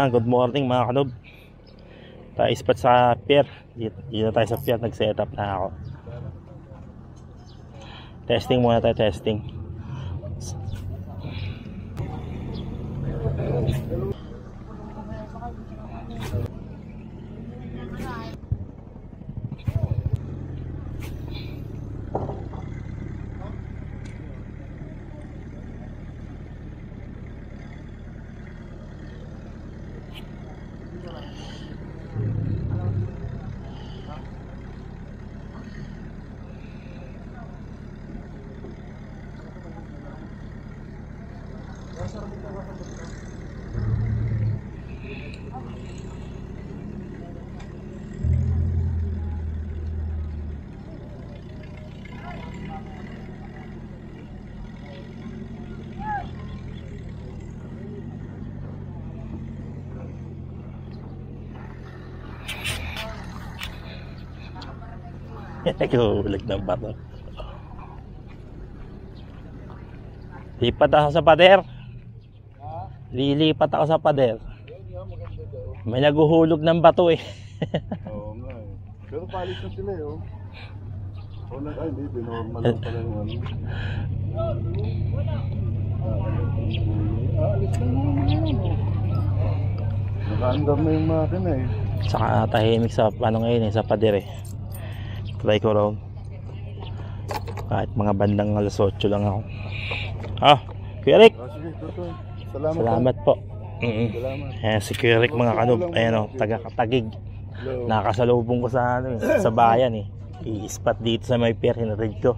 Ayan, good morning mga kanob. Tayo spot sa pier. Dito tayo sa pier, nag-setup na ako. Testing muna tayo, testing. Naghuhulag ng bato. Lipat ako sa pader. Lilipat ako sa pader. May naghuhulog ng bato eh. Oo nga eh. Pero palis na sila eh. Ay hindi, binormal na pala yung ano. Alis na naman yun. Naka-andar na yung makina eh. Saka tahimik sa ano ngayon eh, sa pader eh. Try ko raw. Kahit mga bandang alas 8 lang ako. Kuya Rick. Sige, tutoy. Salamat po. Salamat. Ayan, si Kuya Rick mga kanob. Ayan o, taga-Katagig. Nakasalubong ko sa ano eh, sa bayan eh. I-spot dito sa may pier, hinarid ko.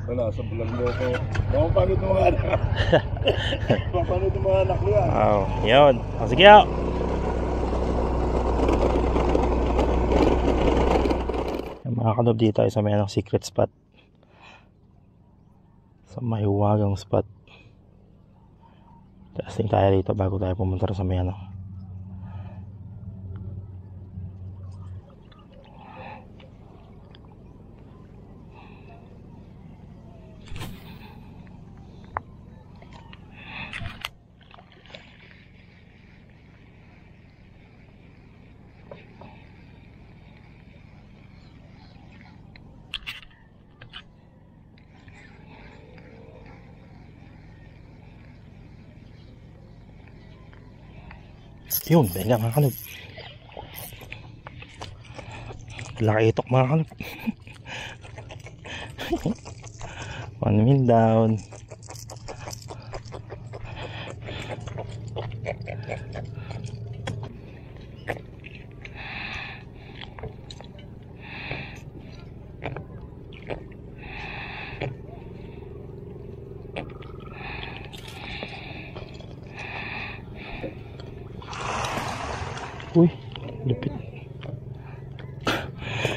Wala, sa vlog mo ko. Pamapanood ng mga anak. Pamapanood ng mga anak ko yan. Yun. Sige ako. Mga kanob, dito tayo sa may secret spot. Sa may huwagang spot. Testing tayo dito bago tayo pumunta sa may ano. Yun, benga mga kanob. Laki itok mga kanob. 1 min down. Uy, lupit.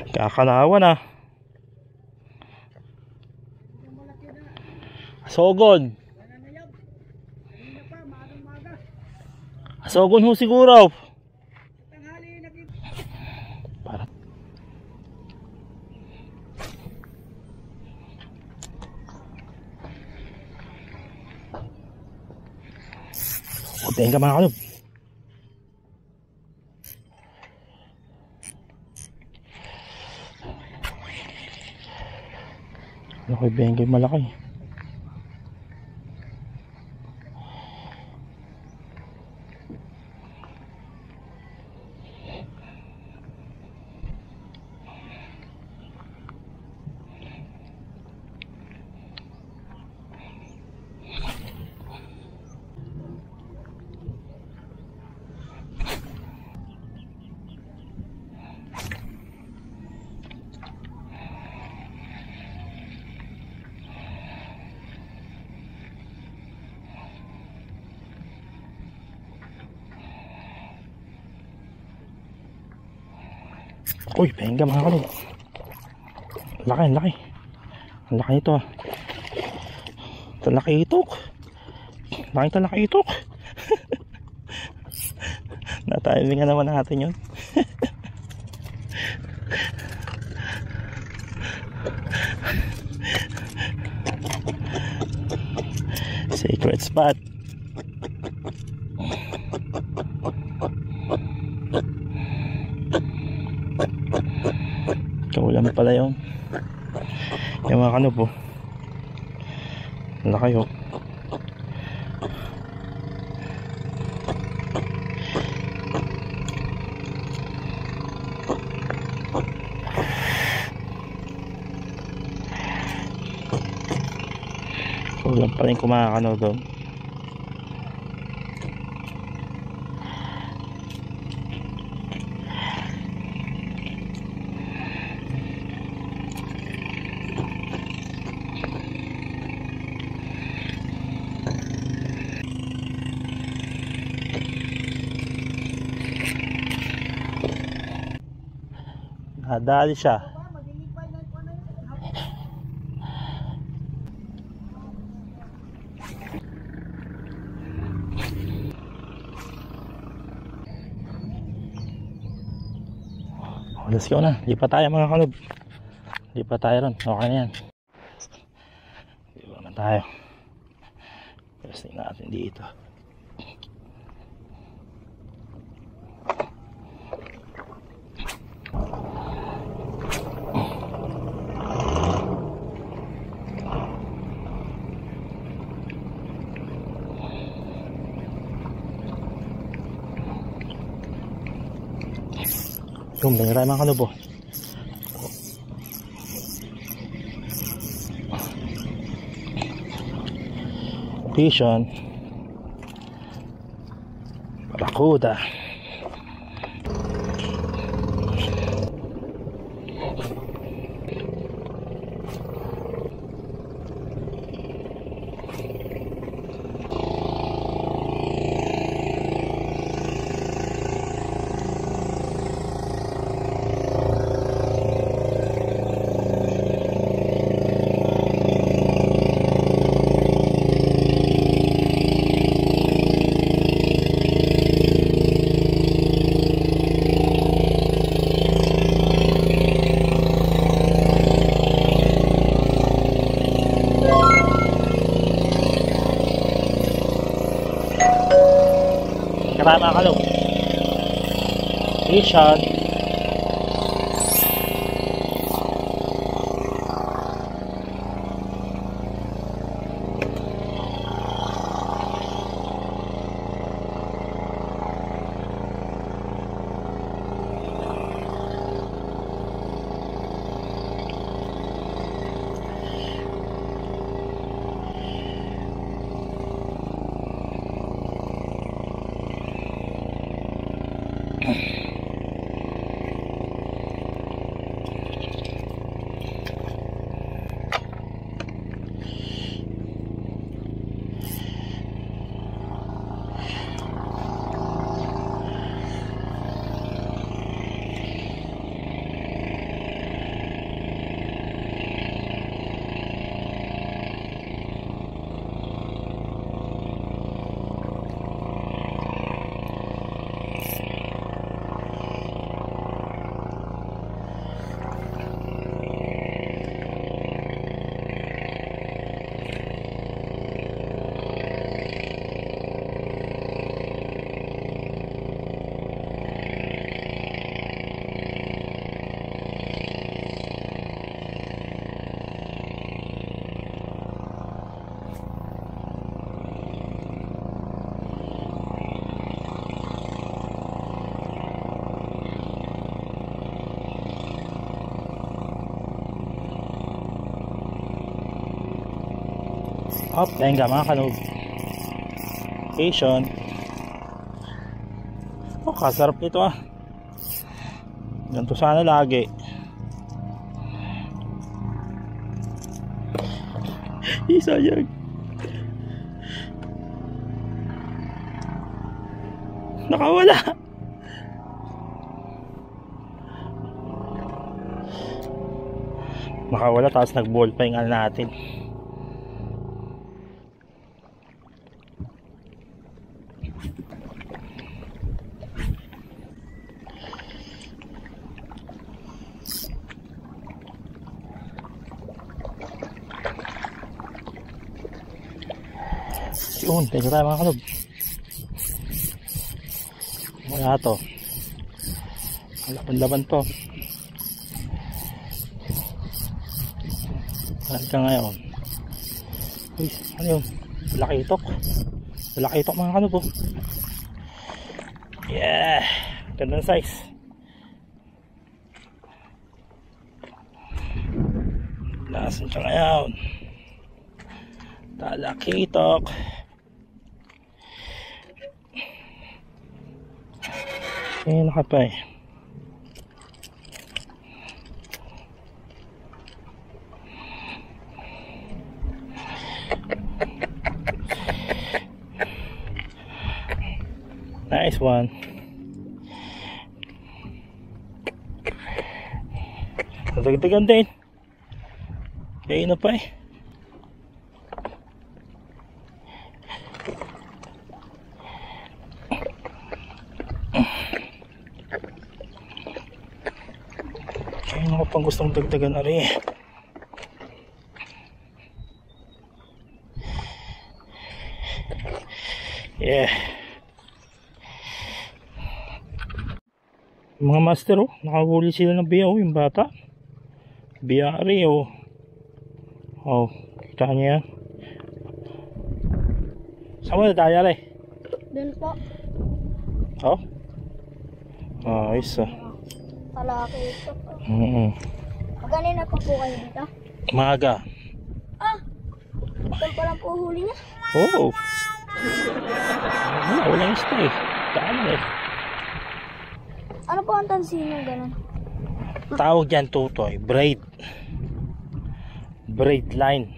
Kakanawan ah. Asogon. Asogon ho siguro. Para. Huwag ka mga kalog. Laki bengay malaki. Uy, penga mga kalog. Laki, laki. Ang laki ito ah. Talaki itok. Laki talaki itok. Natimingan naman natin yun. Secret spot. Yan pala yung mga kanob po. Laki oh. Ulam pa rin kumakano doon. Nadali siya. Let's go na. Di pa tayo mga kanob. Di pa tayo ron. Okay na yan. Di pa naman tayo. Testing natin dito. Yung may tayo mga kanob. Vision Barakuda. Karama ka lo. Vision. Up, dahil nga mga kanob. Vision. Oh, kasarap nito ah. Ganito sana lagi. Sayang. Nakawala. Nakawala tapos nag-ball pa yung natin. Yun, teka tayo mga kanob. Wala to. Laban-laban to. Saan ka ngayon? Uy, ano yun? Lakitok. Lakitok mga kanob oh. Yeah, ganda ng size. Nasaan ka ngayon? Talakitok. Ayan ka pa eh. Nice one. Nadagdagan din. Kaya na pa eh. Kaya na ko pang gustong dagdagan na rin. Yeah. Mga master oh, nakahuli sila ng biya oh, yung bata. Biyari oh. Oh, kita niyo yan. Saan mo na tayo rin? Doon po. Oh? Ayos ah. Talaki ito po. Magkanina pa po kayo dito? Maga. Ah! Saan pa lang po huli niya? Oo. Walang isda eh. Daan eh. Ano po ang tansin yung gano'n? Tawag yan tutoy, braid. Braid line.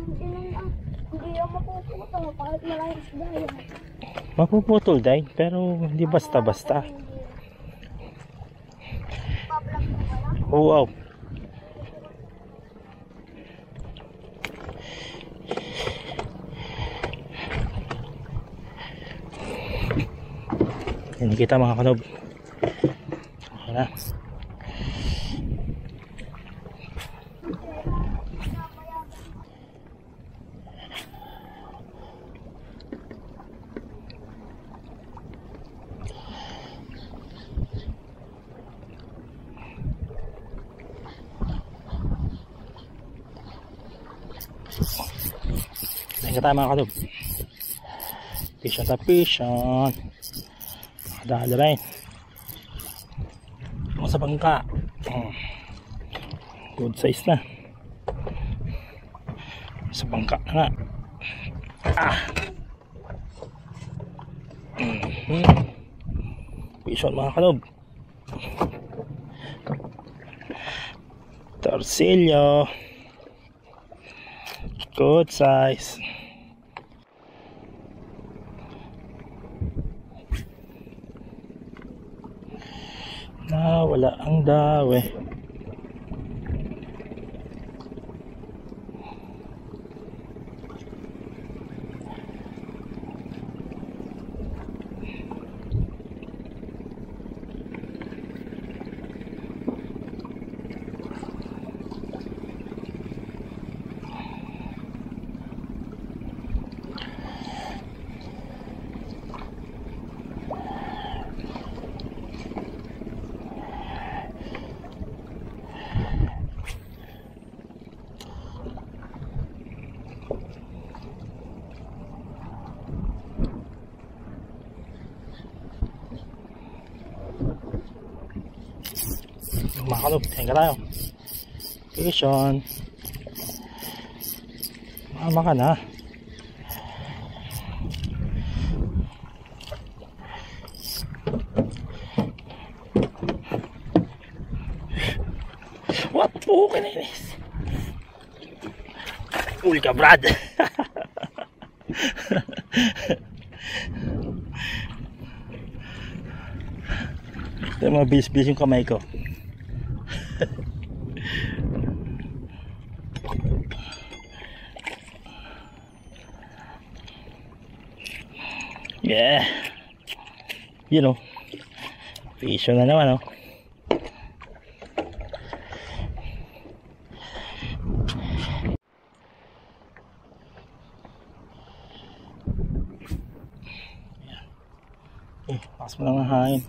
Hindi yung mapuputol kahit malayos dahil. Mapuputol din, pero hindi basta-basta. Wow. Hindi kita mga kanob. Okay na. Tingnan tayo mga kanob. Pisyon ta pisyon. Nakadali rin. Sa bangka. Good size na. Sa bangka na nga. Pisyon mga kanob. Torsilyo. Good size. Wala ang dawe. Makalog, tingin ka tayo. Pisyon. Mama ka na. What po kaninis? Uli ka Brad. Ito mga bis-bis yung kamay ko. Yeah. You know. Pisyo na naman oh. Lakas mo lang ang hangin.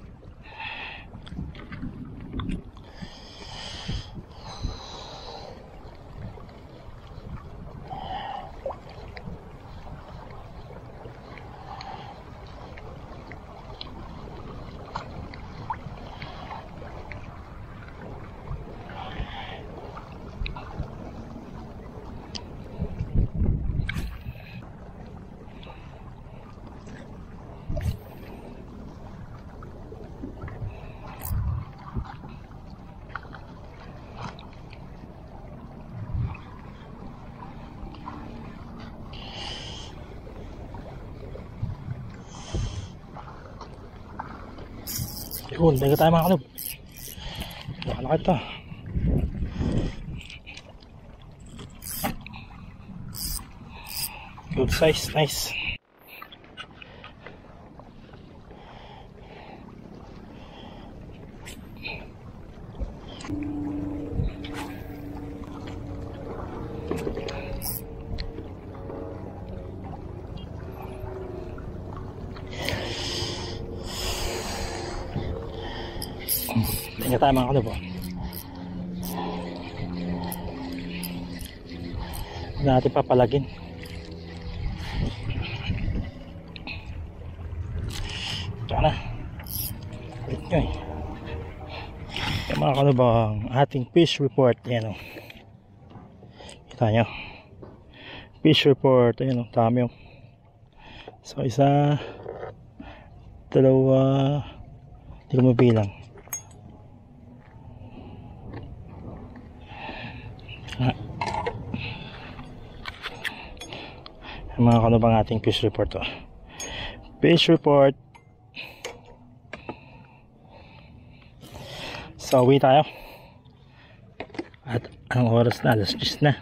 Yun, teka tayo mga kanob. Nakalaki ito. Good size, nice. Tingnan tayo mga kanob. Hindi natin papalagin. Tsaka na. Ulit nyo eh. Yung mga kanob ang ating fish report. Ayan o. Kita nyo. Fish report. Ayan o. Dami o. So isa, dalawa, hindi ko mabilang. Mga kano bang ating fish report to? Fish report. So uwi tayo. At ang oras na, alas 10 na.